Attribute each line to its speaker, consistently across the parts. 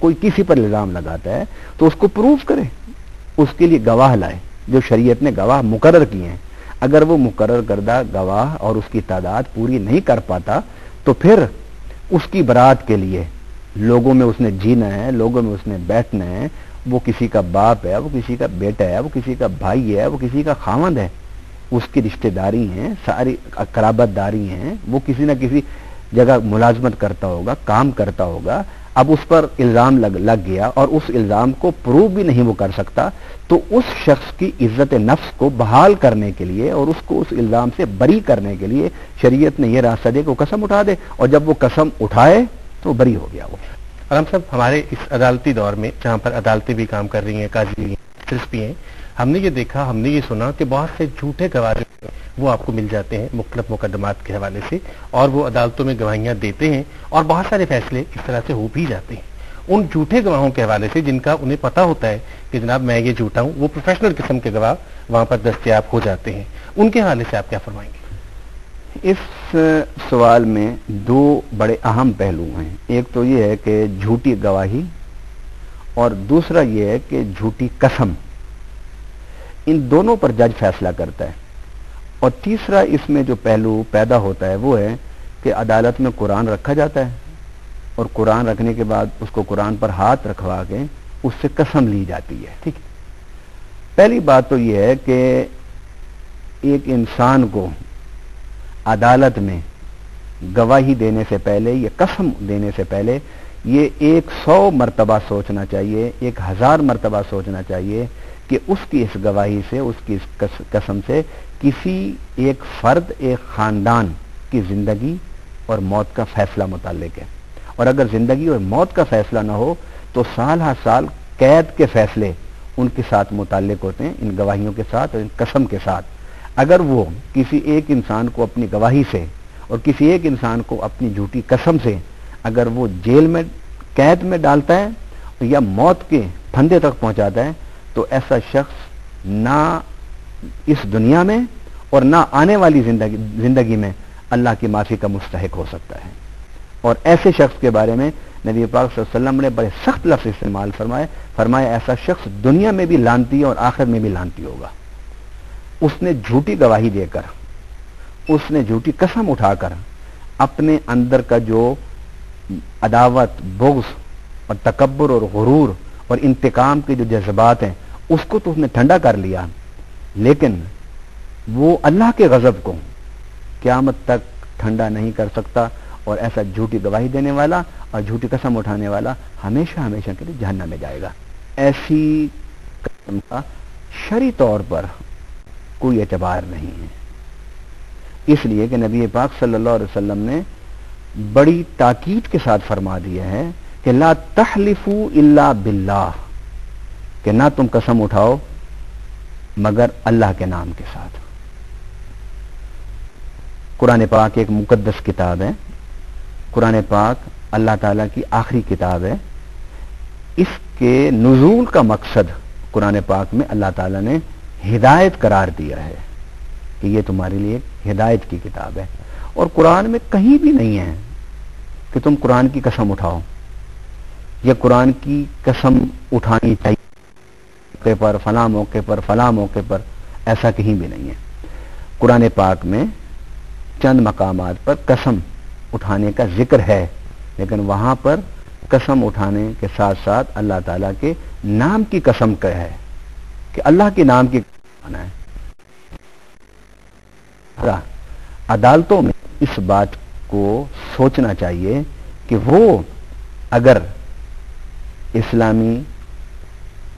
Speaker 1: कोई किसी पर इल्जाम लगाता है तो उसको प्रूव करे, उसके लिए गवाह लाए जो शरीयत ने गवाह मुकर्रर किए हैं। अगर वो मुकर्रर करदा गवाह और उसकी तादाद पूरी नहीं कर पाता तो फिर उसकी बरात के लिए लोगों में उसने जीना है, लोगों में उसने बैठना है। वो किसी का बाप है, वो किसी का बेटा है, वो किसी का भाई है, वो किसी का खामद है, उसकी रिश्तेदारी हैं, सारी कराबतदारी हैं, वो किसी न किसी जगह मुलाजमत करता होगा, काम करता होगा। अब उस पर इल्जाम लग गया और उस इल्जाम को प्रूव भी नहीं वो कर सकता, तो उस शख्स की इज्जत नफ्स को बहाल करने के लिए और उसको उस इल्जाम से बरी करने के लिए शरीयत ने यह रास्ता दिया कि वो कसम उठा दे, और जब वो कसम उठाए तो बरी हो गया वो।
Speaker 2: आलम साहब, हमारे इस अदालती दौर में जहाँ पर अदालतें भी काम कर रही हैं, काजी भी हैं, जज भी हैं, हमने ये देखा, हमने ये सुना कि बहुत से झूठे गवाह वो आपको मिल जाते हैं मुख्तलिफ मुकदमात के हवाले से, और वो अदालतों में गवाहियां देते हैं और बहुत सारे फैसले इस तरह से हो भी जाते हैं उन झूठे गवाहों के हवाले से जिनका उन्हें पता होता है कि जनाब मैं ये झूठा हूं। वो प्रोफेशनल किस्म के गवाह वहां पर दस्तयाब हो जाते हैं, उनके हवाले से आप क्या फरमाएंगे?
Speaker 1: इस सवाल में दो बड़े अहम पहलू हैं। एक तो ये है कि झूठी गवाही, और दूसरा ये है कि झूठी कसम। इन दोनों पर जज फैसला करता है। और तीसरा इसमें जो पहलू पैदा होता है वो है कि अदालत में कुरान रखा जाता है, और कुरान रखने के बाद उसको कुरान पर हाथ रखवा के उससे कसम ली जाती है। ठीक है, पहली बात तो ये है कि एक इंसान को अदालत में गवाही देने से पहले या कसम देने से पहले ये 100 मरतबा सोचना चाहिए, 1000 मरतबा सोचना चाहिए कि उसकी इस गवाही से, उसकी इस कसम से किसी एक फर्द, एक खानदान की जिंदगी और मौत का फैसला मुताल्लिक है। और अगर जिंदगी और मौत का फैसला ना हो तो साल हर साल कैद के फैसले उनके साथ मुताल्लिक होते हैं, इन गवाहियों के साथ और इन कसम के साथ। अगर वो किसी एक इंसान को अपनी गवाही से और किसी एक इंसान को अपनी झूठी कसम से अगर वो जेल में, कैद में डालता है या मौत के फंदे तक पहुंचाता है, तो ऐसा शख्स ना इस दुनिया में और ना आने वाली जिंदगी में अल्लाह की माफी का मुस्तहिक हो सकता है। और ऐसे शख्स के बारे में नबी पाक सल्लल्लाहु अलैहि वसल्लम ने बड़े सख्त लफ्ज़ इस्तेमाल फरमाए ऐसा शख्स दुनिया में भी लानती और आखिर में भी लानती होगा। उसने झूठी गवाही देकर, उसने झूठी कसम उठाकर अपने अंदर का जो अदावत, बुग़्ज़ और तकब्बुर और गुरूर और इंतकाम के जो जज्बात हैं उसको तो उसने ठंडा कर लिया, लेकिन वो अल्लाह के गज़ब को क़यामत तक ठंडा नहीं कर सकता। और ऐसा झूठी गवाही देने वाला और झूठी कसम उठाने वाला हमेशा हमेशा के लिए जहन्नम में जाएगा। ऐसी कसम का शरई तौर पर कोई एतबार नहीं है, इसलिए कि नबी पाक सल्लल्लाहु अलैहि वसल्लम ने बड़ी ताकीद के साथ फरमा दिया है कि ला तहलिफू इल्ला बिल्लाह, कि ना तुम कसम उठाओ मगर अल्लाह के नाम के साथ। कुरान पाक एक मुकद्दस किताब है, कुरान पाक अल्लाह ताला की आखिरी किताब है। इसके नुज़ूल का मकसद कुरान पाक में अल्लाह ताला ने हिदायत करार दिया है कि ये तुम्हारे लिए हिदायत की किताब है। और कुरान में कहीं भी नहीं है कि तुम कुरान की कसम उठाओ या कुरान की कसम उठानी चाहिए पर फला मौके पर फला मौके पर, ऐसा कहीं भी नहीं है। कुरान पाक में चंद मकामात पर कसम उठाने का जिक्र है, लेकिन वहां पर कसम उठाने के साथ साथ अल्लाह ताला के नाम की कसम का है कि अल्लाह के नाम की कसम है। अदालतों में इस बात को सोचना चाहिए कि वो अगर इस्लामी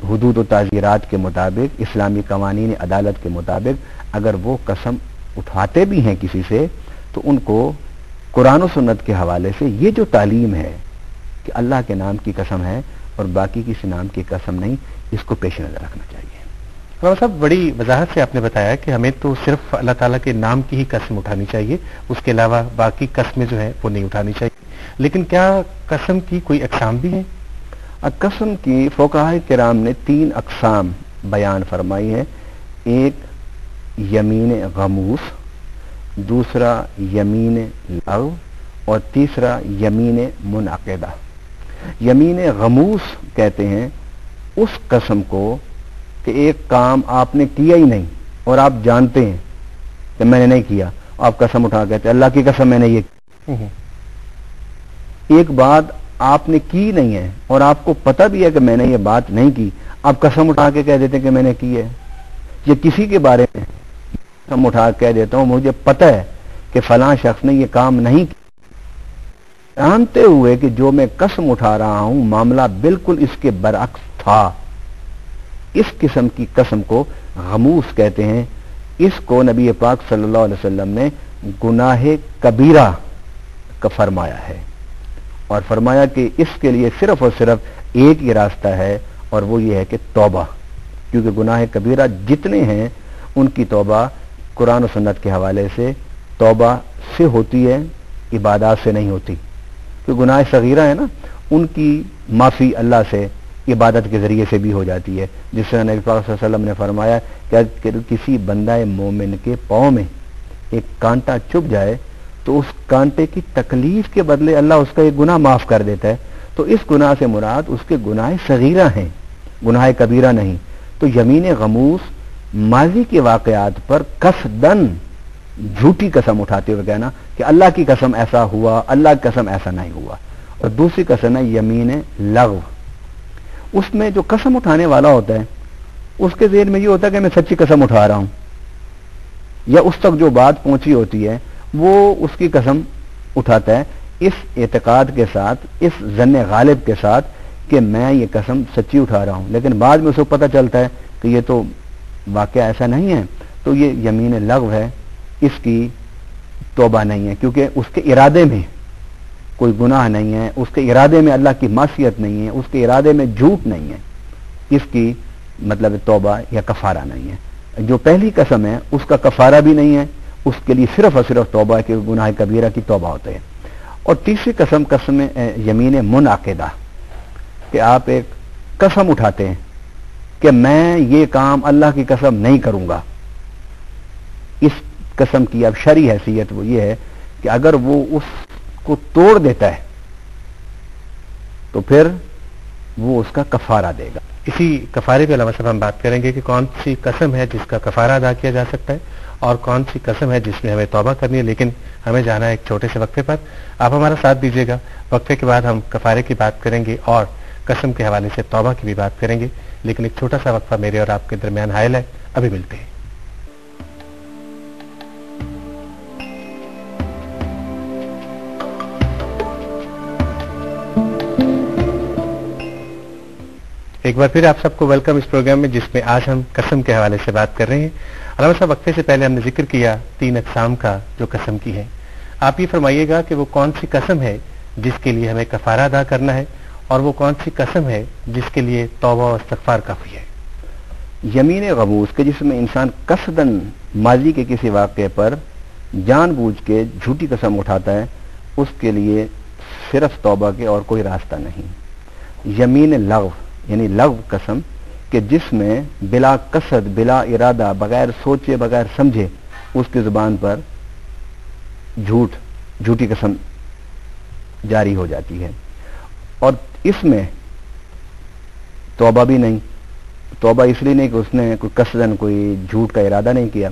Speaker 1: हुदूद और ताज़ीरात के मुताबिक, इस्लामी कवानीन अदालत के मुताबिक अगर वो कसम उठाते भी हैं किसी से, तो उनको कुरान और सुन्नत के हवाले से ये जो तालीम है कि अल्लाह के नाम की कसम है और बाकी किसी नाम की कसम नहीं, इसको पेश नजर रखना चाहिए।
Speaker 2: साहब, बड़ी वजाहत से आपने बताया कि हमें तो सिर्फ अल्लाह ताला के नाम की ही कसम उठानी चाहिए, उसके अलावा बाकी कस्में जो है वो नहीं उठानी चाहिए। लेकिन क्या कसम की कोई अक़साम भी है?
Speaker 1: कसम की फ़ुक़हा किराम ने 3 अक़साम बयान फरमाई है। एक यमीन गमूस, दूसरा यमीन लग़व और तीसरा यमीन मुनअक़िदा। یمین غموس کہتے ہیں اس قسم کو کہ ایک کام آپ نے کیا ہی نہیں اور آپ جانتے ہیں کہ میں نے نہیں کیا، آپ قسم اٹھا کہتے ہیں اللہ کی قسم میں نے یہ کیا۔ ایک بات آپ نے کی نہیں ہے اور آپ کو پتہ بھی ہے کہ میں نے یہ بات نہیں کی، آپ قسم اٹھا کے کہہ دیتے ہیں کہ میں نے کی ہے۔ یہ کسی کے بارے میں قسم اٹھا کے کہہ دیتا ہوں مجھے پتہ ہے کہ فلاں شخص نے یہ کام نہیں کیا، جانتے ہوئے کہ جو میں قسم اٹھا رہا ہوں معاملہ بالکل اس کے برعکس تھا، اس قسم کی قسم کو غموس کہتے ہیں۔ اس کو نبی پاک صلی اللہ علیہ وسلم نے گناہ کبیرہ کا فرمایا ہے، اور فرمایا کہ اس کے لیے صرف اور صرف ایک ہی راستہ ہے، اور وہ یہ ہے کہ توبہ، کیونکہ گناہ کبیرہ جتنے ہیں ان کی توبہ قرآن و سنت کے حوالے سے توبہ سے ہوتی ہے، عبادات سے نہیں ہوتی۔ کہ گناہ صغیرہ ہے نا، ان کی معافی اللہ سے عبادت کے ذریعے سے بھی ہو جاتی ہے، جس سے نبی پاک صلی اللہ علیہ وسلم نے فرمایا کہ کسی بندہ مومن کے پاؤں میں ایک کانٹا چبھ جائے تو اس کانٹے کی تکلیف کے بدلے اللہ اس کا ایک گناہ معاف کر دیتا ہے۔ تو اس گناہ سے مراد اس کے گناہ صغیرہ ہیں، گناہ کبیرہ نہیں۔ تو یمین غموس ماضی کے واقعات پر قصدن جھوٹی قسم اٹھاتے ہوئے کہنا کہ اللہ کی قسم ایسا ہوا، اللہ کی قسم ایسا نہیں ہوا۔ اور دوسری قسم ہے یمین لغو، اس میں جو قسم اٹھانے والا ہوتا ہے اس کے ذہن میں یہ ہوتا ہے کہ میں سچی قسم اٹھا رہا ہوں، یا اس تک جو بات پہنچی ہوتی ہے وہ اس کی قسم اٹھاتا ہے اس اعتقاد کے ساتھ، اس ظن غالب کے ساتھ کہ میں یہ قسم سچی اٹھا رہا ہوں، لیکن بعد میں اس کو پتہ چلتا ہے کہ یہ تو واقعہ ایسا نہیں ہے، تو یہ یمین لغو ہے، اس کی توبہ نہیں ہے، کیونکہ اس کے ارادے میں کوئی گناہ نہیں ہے، اس کے ارادے میں اللہ کی معصیت نہیں ہے، اس کے ارادے میں جھوٹ نہیں ہے، اس کی مطلب توبہ یا کفارہ نہیں ہے۔ جو پہلی قسم ہے اس کا کفارہ بھی نہیں ہے، اس کے لیے صرف اور صرف توبہ کے گناہ کبیرہ کی توبہ ہوتے ہیں۔ اور تیسری قسم یمین منعقدہ، کہ آپ ایک قسم اٹھاتے ہیں کہ میں یہ کام اللہ کی قسم نہیں کروں گا۔ اس قسم کی اب شرعی حیثیت وہ یہ ہے کہ اگر وہ اس کو توڑ دیتا ہے تو پھر وہ اس کا کفارہ دے گا۔
Speaker 2: اسی کفارے پہ علامہ صاحب ہم بات کریں گے کہ کون سی قسم ہے جس کا کفارہ ادا کیا جا سکتا ہے اور کون سی قسم ہے جس میں ہمیں توبہ کرنی ہے، لیکن ہمیں جانا ہے ایک چھوٹے سے وقفے پر۔ آپ ہمارا ساتھ دیجیے گا، وقفے کے بعد ہم کفارے کی بات کریں گے اور قسم کے حوالے سے توبہ کی بھی بات کریں گے، لیکن ایک چھوٹا سا وقفہ میرے اور آپ کے درمیان حائل ہے، ابھی ملتے ہیں۔ ایک بار پھر آپ سب کو ویلکم اس پروگرام میں، جس میں آج ہم قسم کے حوالے سے بات کر رہے ہیں۔ علامہ صاحب، وقفے سے پہلے ہم نے ذکر کیا 3 اقسام کا جو قسم کی ہیں۔ آپ یہ فرمائیے گا کہ وہ کون سی قسم ہے جس کے لیے ہمیں کفارہ ادا کرنا ہے، اور وہ کون سی قسم ہے جس کے لیے توبہ و استغفار کافی ہے؟
Speaker 1: یمین غموس کہ جس میں انسان قصدن ماضی کے کسی واقعے پر جان بوجھ کے جھوٹی قسم اٹھاتا ہے، اس کے لیے صرف توبہ کے اور کوئی راستہ نہیں۔ یمین لغو یعنی لغو قسم کہ جس میں بلا قصد، بلا ارادہ، بغیر سوچے بغیر سمجھے اس کی زبان پر جھوٹی قسم جاری ہو جاتی ہے، اور اس میں توبہ بھی نہیں۔ توبہ اس لیے نہیں کہ اس نے کوئی قصدن کوئی جھوٹ کا ارادہ نہیں کیا۔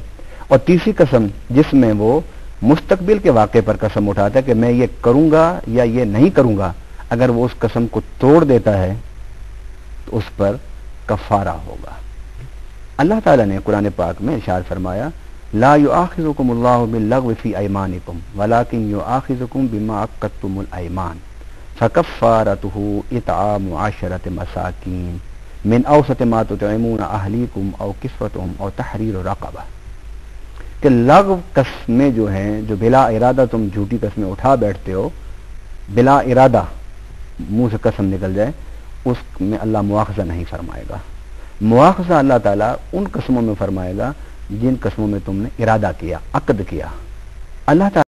Speaker 1: اور تیسری قسم جس میں وہ مستقبل کے واقعے پر قسم اٹھاتا ہے کہ میں یہ کروں گا یا یہ نہیں کروں گا، اگر وہ اس قسم کو توڑ دیتا ہے تو اس پر کفارہ ہوگا۔ اللہ تعالیٰ نے قرآن پاک میں ارشاد فرمایا لا یؤاخذکم اللہ باللغو فی ایمانکم ولکن یؤاخذکم بما عقدتم الایمان فکفارتہ اطعام 10 مساکین من اوسط ما تطعمون اہلیکم او کسوتہم او تحریر رقبہ، کہ لغو قسمیں جو ہیں، جو بلا ارادہ تم جھوٹی قسمیں اٹھا بیٹھتے ہو، بلا ارادہ منہ سے قسم نکل جائے، اس میں اللہ مواخذہ نہیں فرمائے گا۔ مواخذہ اللہ تعالیٰ ان قسموں میں فرمائے گا جن قسموں میں تم نے ارادہ کیا، عقد کیا۔ اللہ تعالیٰ